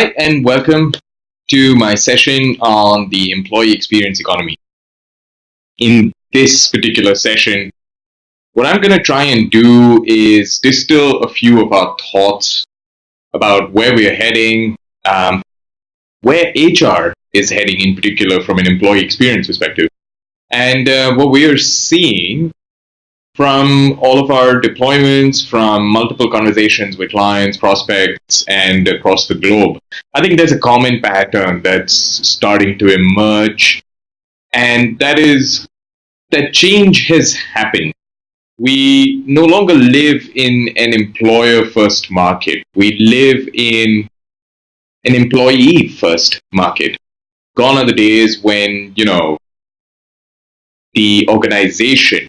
Hi, and welcome to my session on the employee experience economy. In this particular session, what I'm going to try and do is distill a few of our thoughts about where we're heading, where HR is heading in particular from an employee experience perspective, and what we are seeing from all of our deployments, from multiple conversations with clients, prospects, and across the globe. I think there's a common pattern that's starting to emerge, and that is that change has happened. We no longer live in an employer-first market. We live in an employee-first market. Gone are the days when, the organization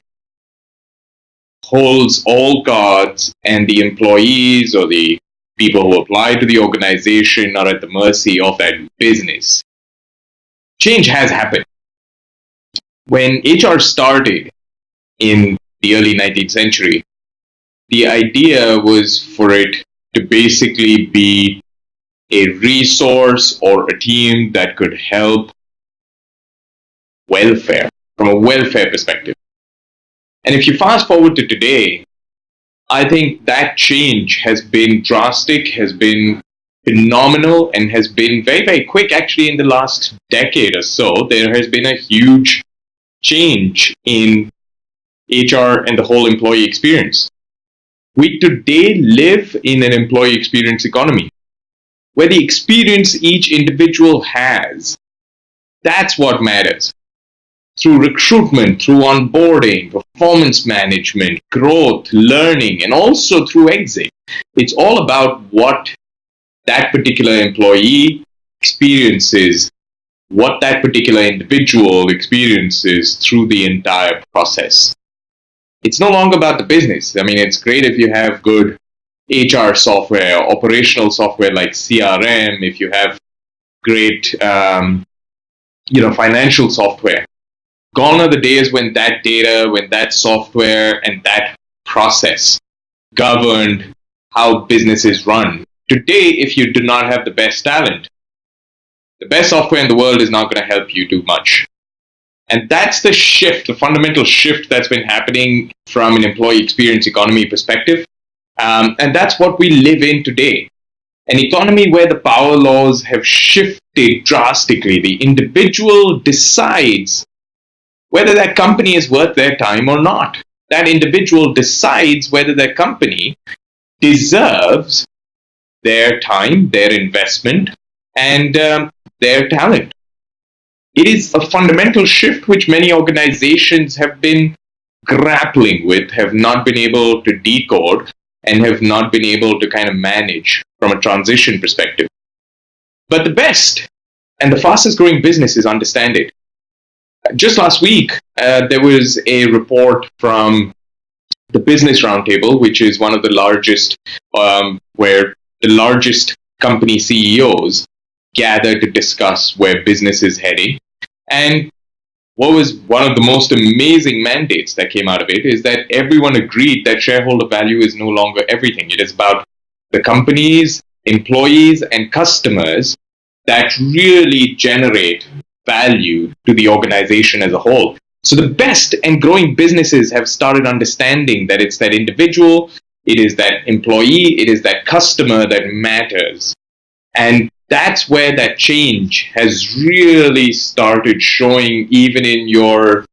holds all cards and the employees or the people who apply to the organization are at the mercy of that business. Change has happened. When HR started in the early 19th century, the idea was for it to basically be a resource or a team that could help welfare, from a welfare perspective. And if you fast forward to today, I think that change has been drastic, has been phenomenal, and has been very, very quick. Actually, in the last decade or so, there has been a huge change in HR and the whole employee experience. We today live in an employee experience economy where the experience each individual has, that's what matters. Through recruitment, through onboarding, performance management, growth, learning, and also through exit. It's all about what that particular employee experiences, what that particular individual experiences through the entire process. It's no longer about the business. I mean, it's great if you have good HR software, operational software like CRM, if you have great, financial software. Gone are the days when that data, when that software and that process governed how businesses run. Today, if you do not have the best talent, the best software in the world is not going to help you do much. And that's the shift, the fundamental shift that's been happening from an employee experience economy perspective. And that's what we live in today. An economy where the power laws have shifted drastically. The individual decides whether that company is worth their time or not. That individual decides whether their company deserves their time, their investment, and their talent. It is a fundamental shift which many organizations have been grappling with, have not been able to decode, and have not been able to kind of manage from a transition perspective. But the best and the fastest growing businesses understand it. Just last week, there was a report from the Business Roundtable, which is one of the largest, where the largest company CEOs gather to discuss where business is heading. And what was one of the most amazing mandates that came out of it is that everyone agreed that shareholder value is no longer everything. It is about the companies, employees, and customers that really generate value to the organization as a whole. So the best and growing businesses have started understanding that it's that individual, it is that employee, it is that customer that matters. And that's where that change has really started showing even in your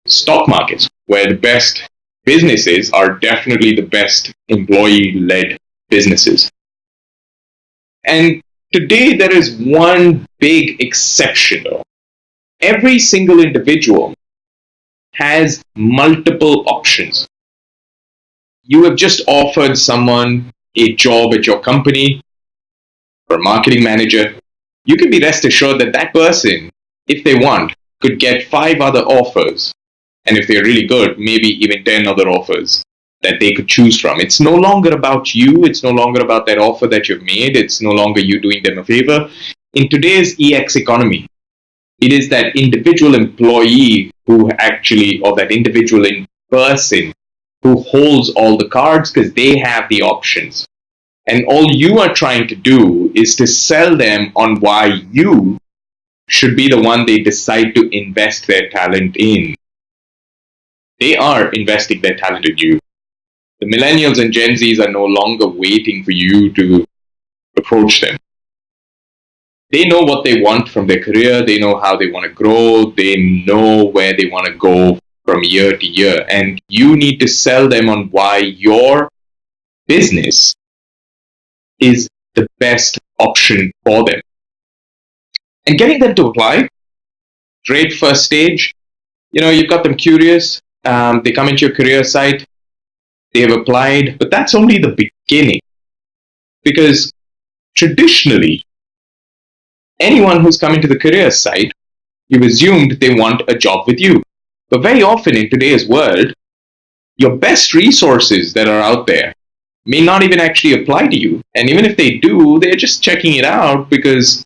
stock markets, where the best businesses are definitely the best employee-led businesses. And today, there is one big exception, though. Every single individual has multiple options. You have just offered someone a job at your company or a marketing manager. You can be rest assured that that person, if they want, could get 5 other offers. And if they're really good, maybe even 10 other offers that they could choose from. It's no longer about you. It's no longer about that offer that you've made. It's no longer you doing them a favor. In today's EX economy, it is that individual employee who actually, or that individual in person who holds all the cards because they have the options. And all you are trying to do is to sell them on why you should be the one they decide to invest their talent in. They are investing their talent in you. The millennials and Gen Zs are no longer waiting for you to approach them. They know what they want from their career. They know how they want to grow. They know where they want to go from year to year. And you need to sell them on why your business is the best option for them. And getting them to apply, great first stage. You've got them curious. They come into your career site. They have applied, but that's only the beginning. Because traditionally, anyone who's come into the career site, you've assumed they want a job with you. But very often in today's world, your best resources that are out there may not even actually apply to you. And even if they do, they're just checking it out because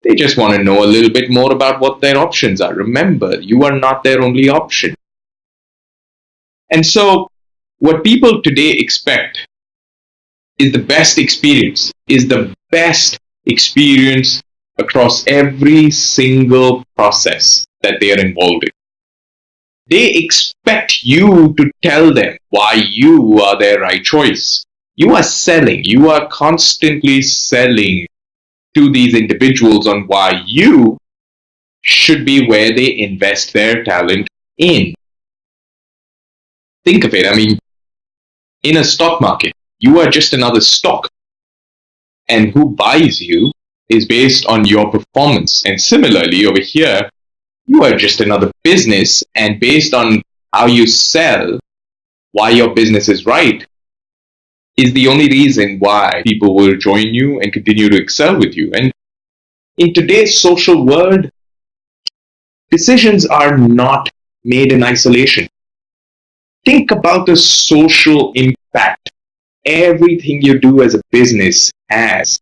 they just want to know a little bit more about what their options are. Remember, you are not their only option. And so what people today expect is the best experience, across every single process that they are involved in. They expect you to tell them why you are their right choice. You are selling. You are constantly selling to these individuals on why you should be where they invest their talent in. Think of it. In a stock market, you are just another stock. And who buys you is based on your performance. And similarly, over here, you are just another business, and based on how you sell, why your business is right, is the only reason why people will join you and continue to excel with you. And in today's social world, decisions are not made in isolation. Think about the social impact everything you do as a business has.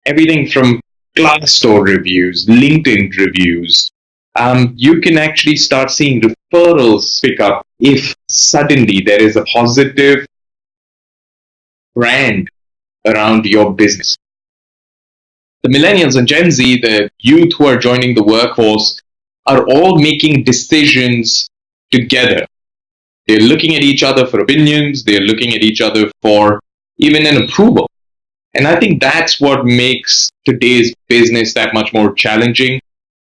Everything from Glassdoor reviews, LinkedIn reviews. You can actually start seeing referrals pick up if suddenly there is a positive brand around your business. The millennials and Gen Z, the youth who are joining the workforce, are all making decisions together. They're looking at each other for opinions. They're looking at each other for even an approval. And I think that's what makes today's business that much more challenging.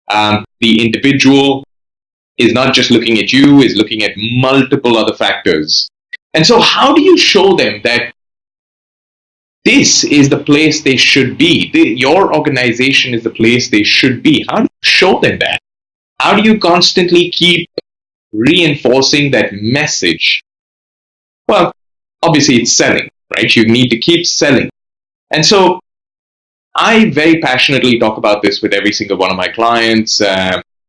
The individual is not just looking at you, is looking at multiple other factors. And so how do you show them that this is the place they should be? Your organization is the place they should be. How do you show them that? How do you constantly keep reinforcing that message? Well, obviously it's selling, right? You need to keep selling. And so I very passionately talk about this with every single one of my clients,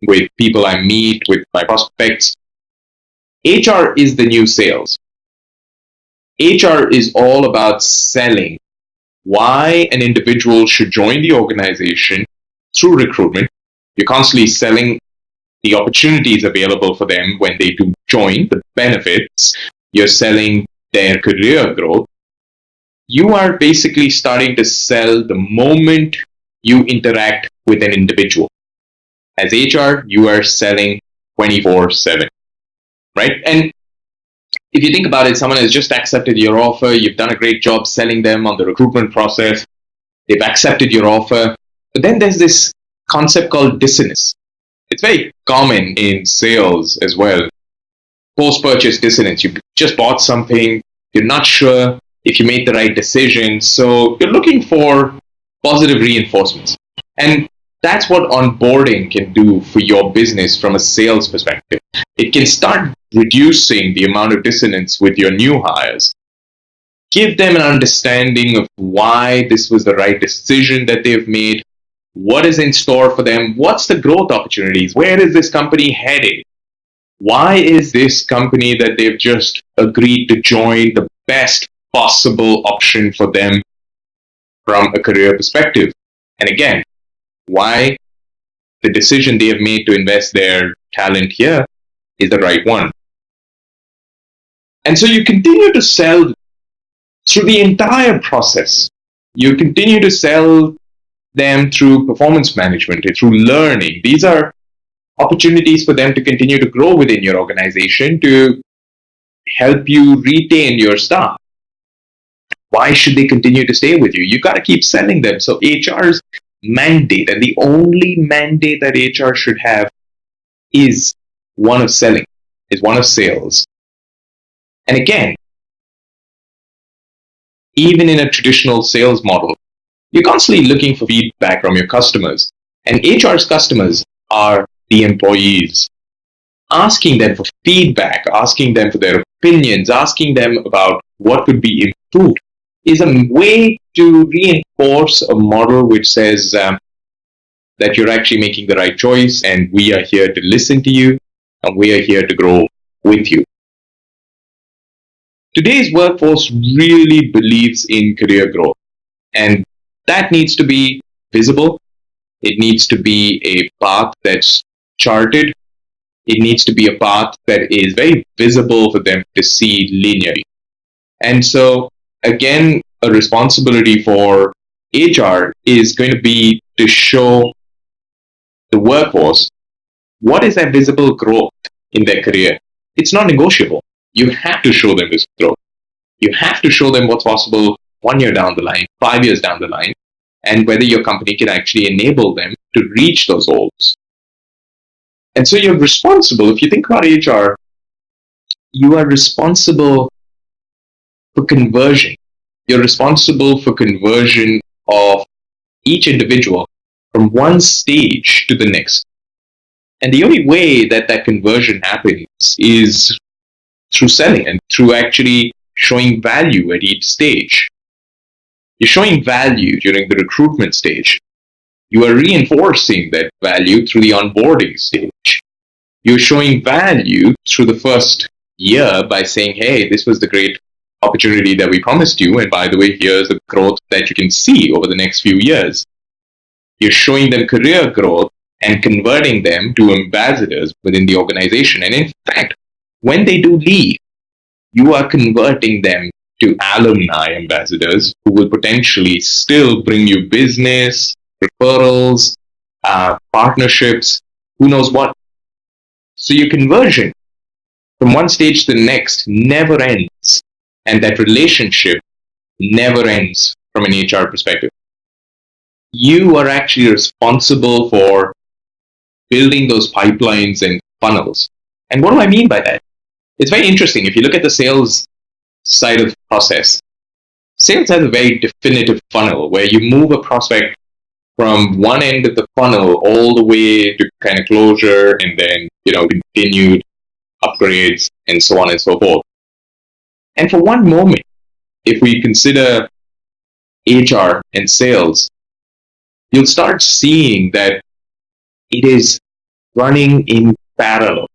with people I meet, with my prospects. HR is the new sales. HR is all about selling why an individual should join the organization through recruitment. You're constantly selling the opportunities available for them when they do join, the benefits. You're selling their career growth. You are basically starting to sell the moment you interact with an individual. As HR, you are selling 24/7, right? And if you think about it, someone has just accepted your offer. You've done a great job selling them on the recruitment process. They've accepted your offer. But then there's this concept called dissonance. It's very common in sales as well. Post-purchase dissonance. You just bought something. You're not sure if you made the right decision. So you're looking for positive reinforcements. And that's what onboarding can do for your business from a sales perspective. It can start reducing the amount of dissonance with your new hires. Give them an understanding of why this was the right decision that they've made. What is in store for them? What's the growth opportunities? Where is this company headed? Why is this company that they've just agreed to join the best possible option for them from a career perspective? And again, why the decision they have made to invest their talent here is the right one. And so you continue to sell through the entire process. You continue to sell them through performance management, through learning. These are opportunities for them to continue to grow within your organization to help you retain your staff. Why should they continue to stay with you? You got to keep selling them. So HR's mandate, and the only mandate that HR should have, is one of selling, is one of sales. And again, even in a traditional sales model, you're constantly looking for feedback from your customers. And HR's customers are the employees. Asking them for feedback, asking them for their opinions, asking them about what could be improved is a way to reinforce a model which says that you're actually making the right choice and we are here to listen to you and we are here to grow with you. Today's workforce really believes in career growth, and that needs to be visible. It needs to be a path that's charted. It needs to be a path that is very visible for them to see linearly. And so, again, a responsibility for HR is going to be to show the workforce what is that visible growth in their career. It's not negotiable. You have to show them this growth. You have to show them what's possible 1 year down the line, 5 years down the line, and whether your company can actually enable them to reach those goals. And so you're responsible. If you think about HR, you are responsible for conversion. You're responsible for conversion of each individual from one stage to the next. And the only way that that conversion happens is through selling and through actually showing value at each stage. You're showing value during the recruitment stage. You are reinforcing that value through the onboarding stage. You're showing value through the first year by saying, hey, this was the great opportunity that we promised you, and by the way, here's the growth that you can see over the next few years. You're showing them career growth and converting them to ambassadors within the organization. And in fact, when they do leave, you are converting them to alumni ambassadors who will potentially still bring you business, referrals, partnerships, who knows what. So your conversion from one stage to the next never ends, and that relationship never ends from an HR perspective. You are actually responsible for building those pipelines and funnels. And what do I mean by that? It's very interesting. If you look at the sales side of the process, sales has a very definitive funnel where you move a prospect from one end of the funnel all the way to kind of closure and then, continued upgrades and so on and so forth. And for one moment, if we consider HR and sales, you'll start seeing that it is running in parallel.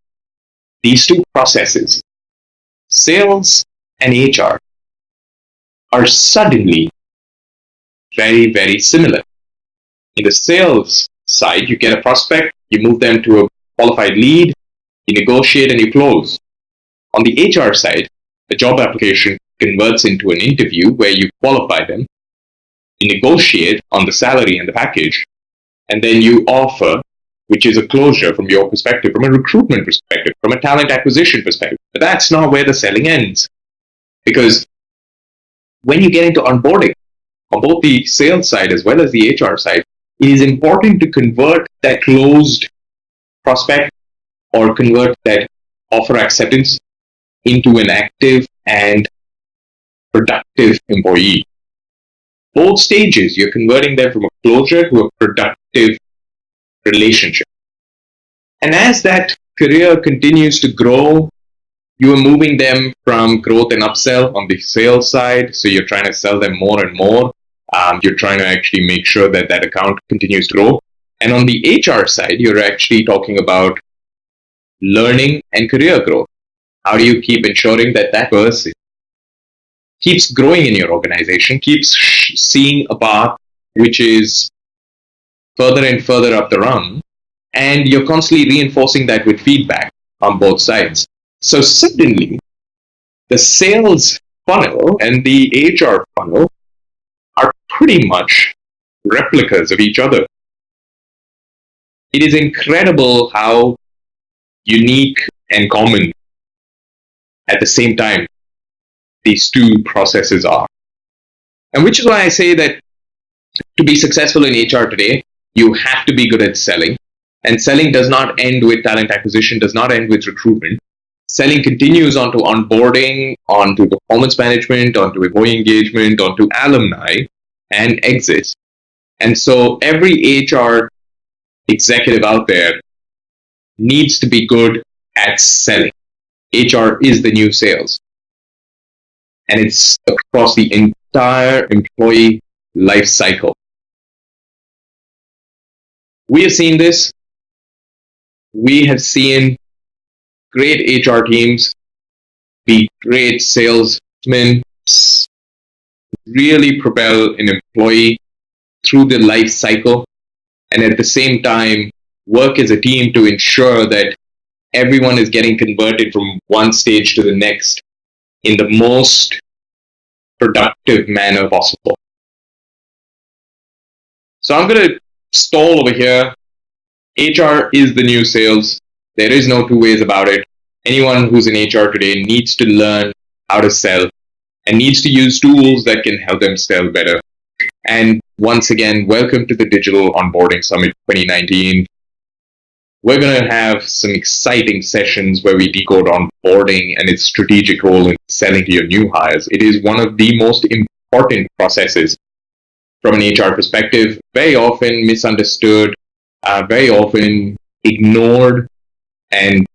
These two processes, sales and HR, are suddenly very, very similar. In the sales side, you get a prospect, you move them to a qualified lead, you negotiate and you close. On the HR side, the job application converts into an interview where you qualify them, you negotiate on the salary and the package, and then you offer, which is a closure from your perspective, from a recruitment perspective, from a talent acquisition perspective. But that's not where the selling ends. Because when you get into onboarding, on both the sales side as well as the HR side, it is important to convert that closed prospect or convert that offer acceptance into an active and productive employee. Both stages, you're converting them from a closure to a productive relationship. And as that career continues to grow, you are moving them from growth and upsell on the sales side. So you're trying to sell them more and more. You're trying to actually make sure that that account continues to grow. And on the HR side, you're actually talking about learning and career growth. How do you keep ensuring that that person keeps growing in your organization, keeps seeing a path which is further and further up the rung, and you're constantly reinforcing that with feedback on both sides. So suddenly, the sales funnel and the HR funnel are pretty much replicas of each other. It is incredible how unique and common at the same time these two processes are. And which is why I say that to be successful in HR today, you have to be good at selling. And selling does not end with talent acquisition, does not end with recruitment. Selling continues onto onboarding, onto performance management, onto employee engagement, onto alumni and exits. And so every HR executive out there needs to be good at selling. HR is the new sales. And it's across the entire employee life cycle. We have seen this. We have seen great HR teams be great salesmen, really propel an employee through the life cycle, and at the same time work as a team to ensure that everyone is getting converted from one stage to the next in the most productive manner possible. So I'm going to stall over here. HR is the new sales. There is no two ways about it. Anyone who's in HR today needs to learn how to sell and needs to use tools that can help them sell better. And once again, welcome to the Digital Onboarding Summit 2019. We're going to have some exciting sessions where we decode onboarding and its strategic role in selling to your new hires. It is one of the most important processes from an HR perspective, very often misunderstood, very often ignored, and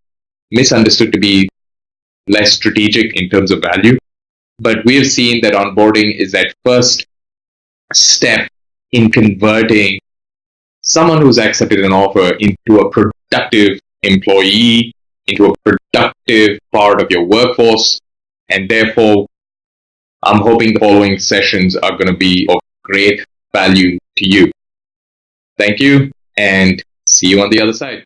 misunderstood to be less strategic in terms of value. But we have seen that onboarding is that first step in converting someone who's accepted an offer into a productive employee, into a productive part of your workforce. And therefore, I'm hoping the following sessions are going to be of great value to you. Thank you, and see you on the other side.